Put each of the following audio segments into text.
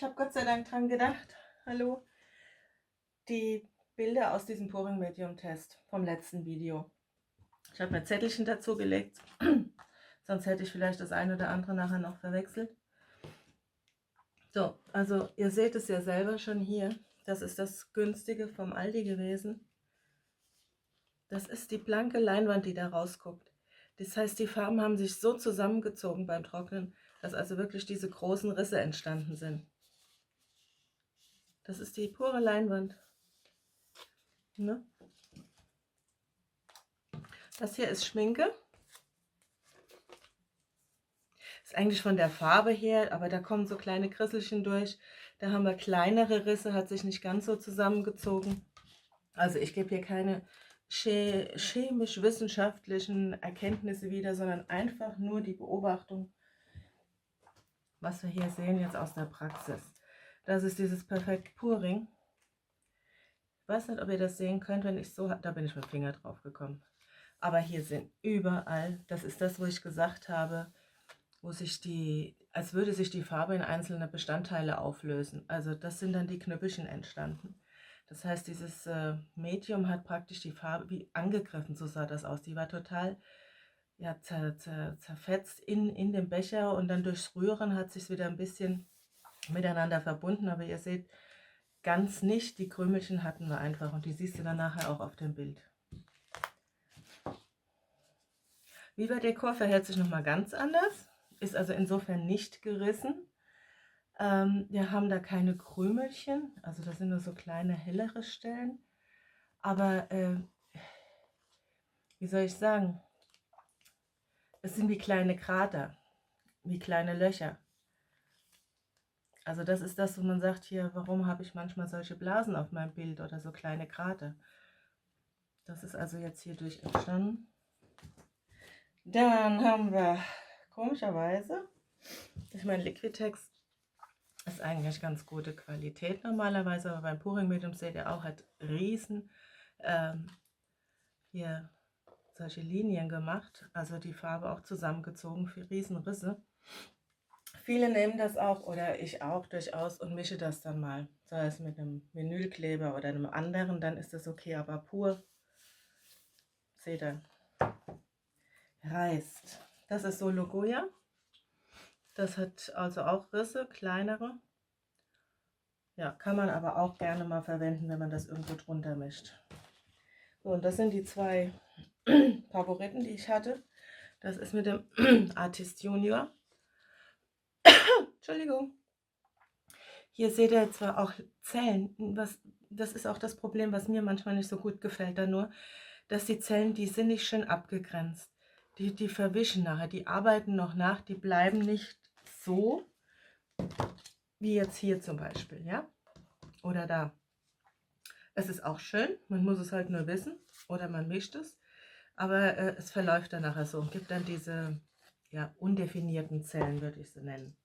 Ich habe Gott sei Dank dran gedacht, hallo, die Bilder aus diesem Pouring Medium Test vom letzten Video. Ich habe mir Zettelchen dazu gelegt, sonst hätte ich vielleicht das eine oder andere nachher noch verwechselt. So, also ihr seht es ja selber schon hier. Das ist das günstige vom Aldi gewesen. Das ist die blanke Leinwand, die da rausguckt. Das heißt, die Farben haben sich so zusammengezogen beim Trocknen, dass also wirklich diese großen Risse entstanden sind. Das ist die pure Leinwand. Ne? Das hier ist Schminke. Ist eigentlich von der Farbe her, aber da kommen so kleine Krisselchen durch. Da haben wir kleinere Risse, hat sich nicht ganz so zusammengezogen. Also ich gebe hier keine chemisch-wissenschaftlichen Erkenntnisse wieder, sondern einfach nur die Beobachtung, was wir hier sehen jetzt aus der Praxis. Das ist dieses Perfect Pouring. Ich weiß nicht, ob ihr das sehen könnt, wenn ich so, da bin ich mit dem Finger drauf gekommen. Aber hier sind überall, das ist das, wo ich gesagt habe, wo sich als würde sich die Farbe in einzelne Bestandteile auflösen. Also das sind dann die Knüppelchen entstanden. Das heißt, dieses Medium hat praktisch die Farbe wie angegriffen, so sah das aus. Die war total ja, zerfetzt in dem Becher und dann durchs Rühren hat sich wieder ein bisschen miteinander verbunden. Aber ihr seht, ganz nicht, die Krümelchen hatten wir einfach und die siehst du dann nachher auch auf dem Bild. Viva Decor verhält sich nochmal ganz anders, ist also insofern nicht gerissen. Wir haben da keine Krümelchen, also das sind nur so kleine hellere Stellen. Aber wie soll ich sagen, es sind wie kleine Krater, wie kleine Löcher. Also das ist das, wo man sagt hier, warum habe ich manchmal solche Blasen auf meinem Bild oder so kleine Krater. Das ist also jetzt hierdurch entstanden. Dann haben wir komischerweise, ich meine Liquitex ist eigentlich ganz gute Qualität normalerweise, aber beim Pouring Medium seht ihr auch, hat riesen hier solche Linien gemacht, also die Farbe auch zusammengezogen für Riesenrisse. Viele nehmen das auch, oder ich auch durchaus, und mische das dann mal, sei es mit einem Vinylkleber oder einem anderen, dann ist das okay, aber pur, seht ihr, reißt. Das ist Solo Goya. Das hat also auch Risse, kleinere. Ja, kann man aber auch gerne mal verwenden, wenn man das irgendwo drunter mischt. So, und das sind die zwei Favoriten, die ich hatte. Das ist mit dem Artist Junior. Entschuldigung. Hier seht ihr zwar auch Zellen, das ist auch das Problem, was mir manchmal nicht so gut gefällt, da nur, dass die Zellen, die sind nicht schön abgegrenzt. Die verwischen nachher, die arbeiten noch nach, die bleiben nicht so, wie jetzt hier zum Beispiel, ja? Oder da. Es ist auch schön, man muss es halt nur wissen, oder man mischt es, aber es verläuft dann nachher so und gibt dann diese ja, undefinierten Zellen, würde ich sie nennen.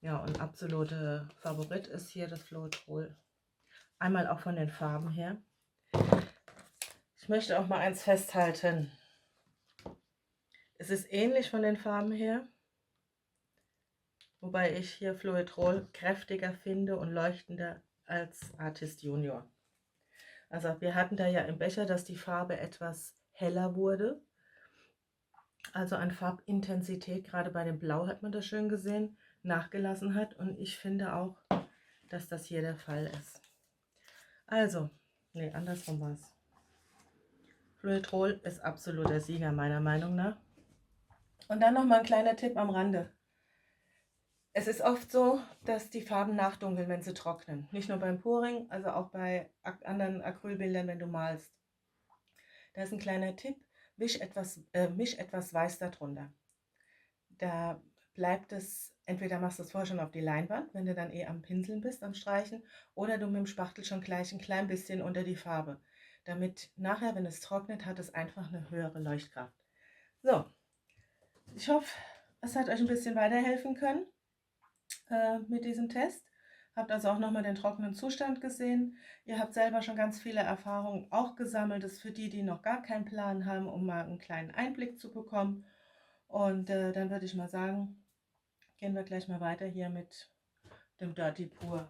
Ja, und absolute Favorit ist hier das Floetrol. Einmal auch von den Farben her. Ich möchte auch mal eins festhalten. Es ist ähnlich von den Farben her, wobei ich hier Floetrol kräftiger finde und leuchtender als Artist Junior. Also wir hatten da ja im Becher, dass die Farbe etwas heller wurde. Also an Farbintensität, gerade bei dem Blau hat man das schön gesehen, nachgelassen hat. Und ich finde auch, dass das hier der Fall ist. Also, nee, andersrum war es. Floetrol ist absoluter Sieger meiner Meinung nach. Und dann noch mal ein kleiner Tipp am Rande. Es ist oft so, dass die Farben nachdunkeln, wenn sie trocknen. Nicht nur beim Pouring, also auch bei anderen Acrylbildern, wenn du malst. Da ist ein kleiner Tipp, misch etwas Weiß darunter. Da bleibt es, entweder machst du es vorher schon auf die Leinwand, wenn du dann am Pinseln bist, am Streichen, oder du mit dem Spachtel schon gleich ein klein bisschen unter die Farbe. Damit nachher, wenn es trocknet, hat es einfach eine höhere Leuchtkraft. So, ich hoffe, es hat euch ein bisschen weiterhelfen können mit diesem Test. Habt also auch nochmal den trockenen Zustand gesehen. Ihr habt selber schon ganz viele Erfahrungen auch gesammelt. Das ist für die, die noch gar keinen Plan haben, um mal einen kleinen Einblick zu bekommen. Und dann würde ich mal sagen, gehen wir gleich mal weiter hier mit dem Dirty Pur.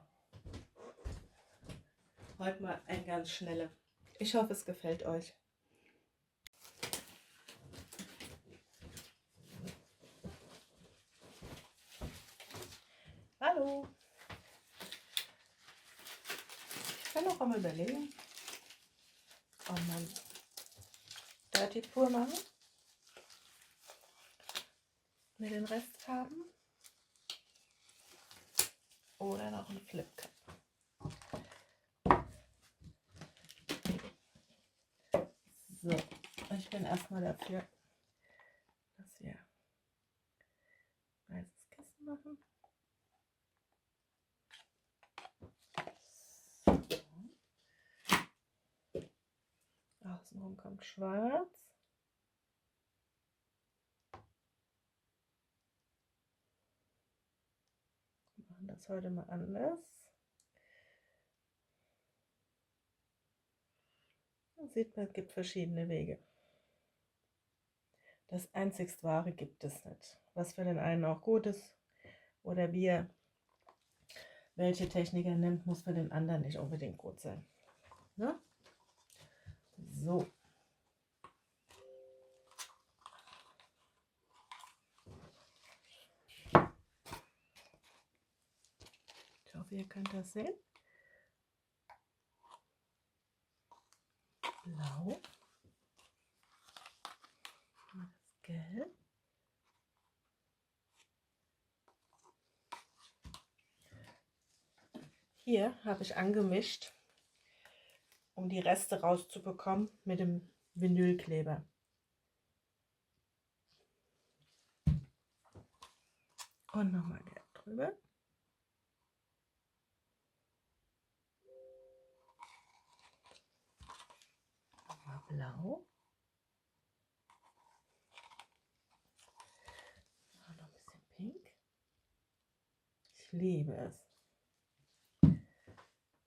Heute mal ein ganz schneller. Ich hoffe, es gefällt euch. Hallo. Ich kann auch mal überlegen, ob man Dirty Pur machen mit den Restfarben oder noch ein Flip Cup. So, ich bin erstmal dafür, dass wir weißes Kissen machen. So. Außenrum kommt schwarz. Wir machen das heute mal anders. Man sieht, man gibt verschiedene Wege. Das einzigst Wahre gibt es nicht. Was für den einen auch gut ist oder wie er welche Technik er nimmt, muss für den anderen nicht unbedingt gut sein. Ne? So. Ich hoffe, ihr könnt das sehen. Blau. Das Gelb. Hier habe ich angemischt, um die Reste rauszubekommen mit dem Vinylkleber. Und nochmal Gelb drüber. Nochmal Blau. Noch ein bisschen Pink. Ich liebe es.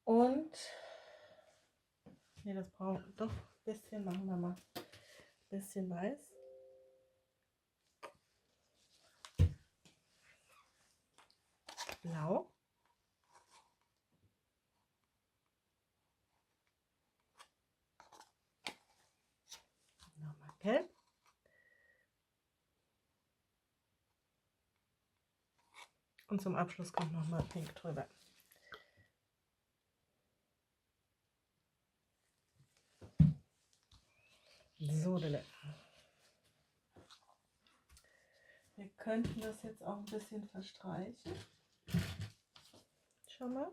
Und, nee, das braucht doch ein bisschen, machen wir mal ein bisschen weiß. Blau. Nochmal Gelb. Und zum Abschluss kommt nochmal Pink drüber. So, Dille. Wir könnten das jetzt auch ein bisschen verstreichen. Schau mal.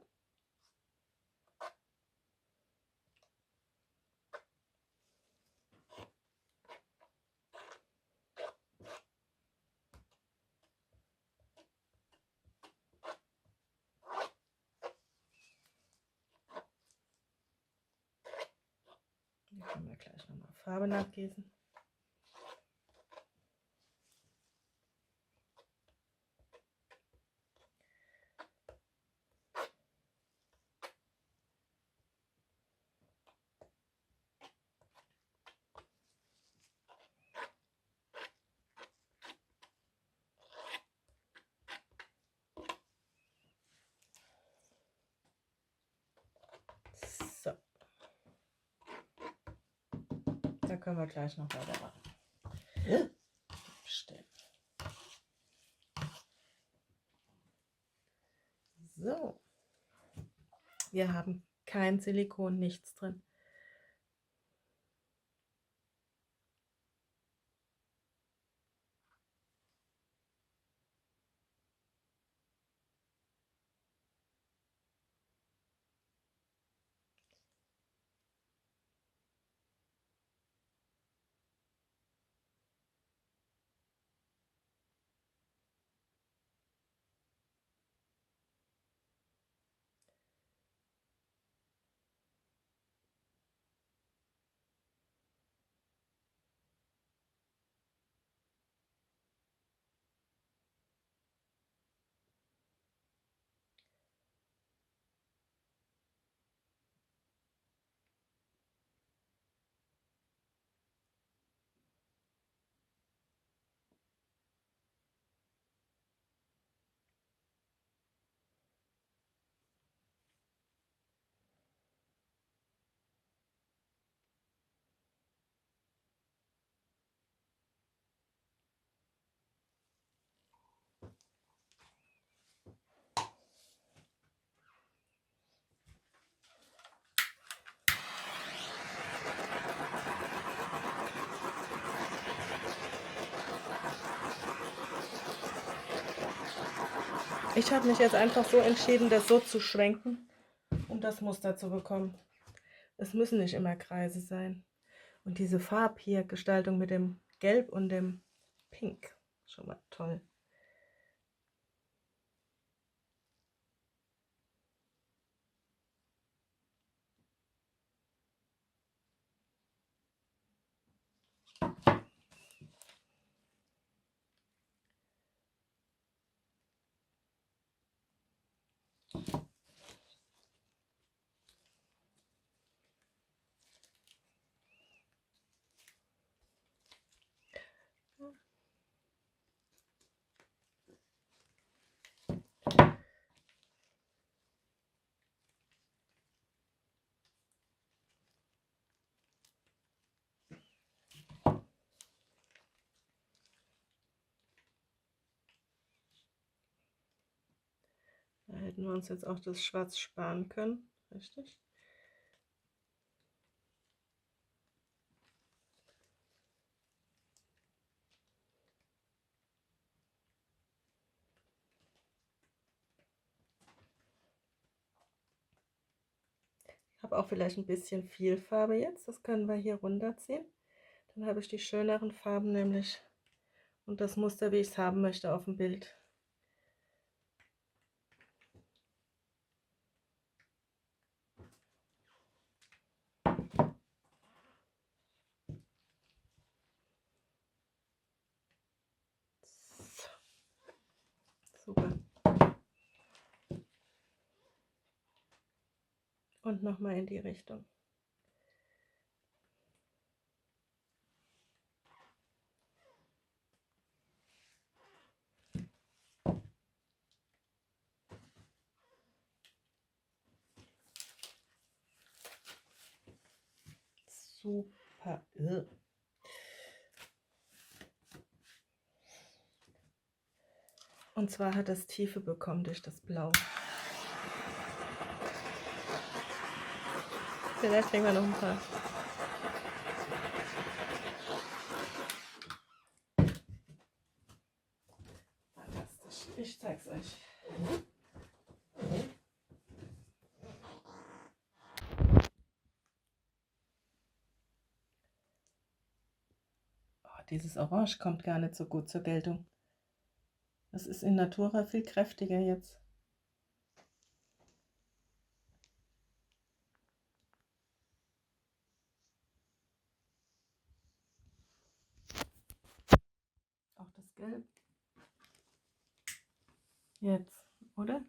Hier können wir gleich nochmal Farbe nachgießen. So. Da können wir gleich noch weitermachen. Stellen. So. Wir haben kein Silikon, nichts drin. Ich habe mich jetzt einfach so entschieden, das so zu schwenken, um das Muster zu bekommen. Es müssen nicht immer Kreise sein. Und diese Farb hier, Gestaltung mit dem Gelb und dem Pink, schon mal toll. Da hätten wir uns jetzt auch das Schwarz sparen können, richtig? Ich habe auch vielleicht ein bisschen viel Farbe jetzt, das können wir hier runterziehen. Dann habe ich die schöneren Farben nämlich und das Muster, wie ich es haben möchte, auf dem Bild. Super. Und nochmal in die Richtung. Super. Und zwar hat es Tiefe bekommen durch das Blau. Vielleicht kriegen wir noch ein paar. Fantastisch. Ich zeig's euch. Oh, dieses Orange kommt gar nicht so gut zur Geltung. Das ist in Natura viel kräftiger jetzt. Auch das Gelb. Jetzt, oder?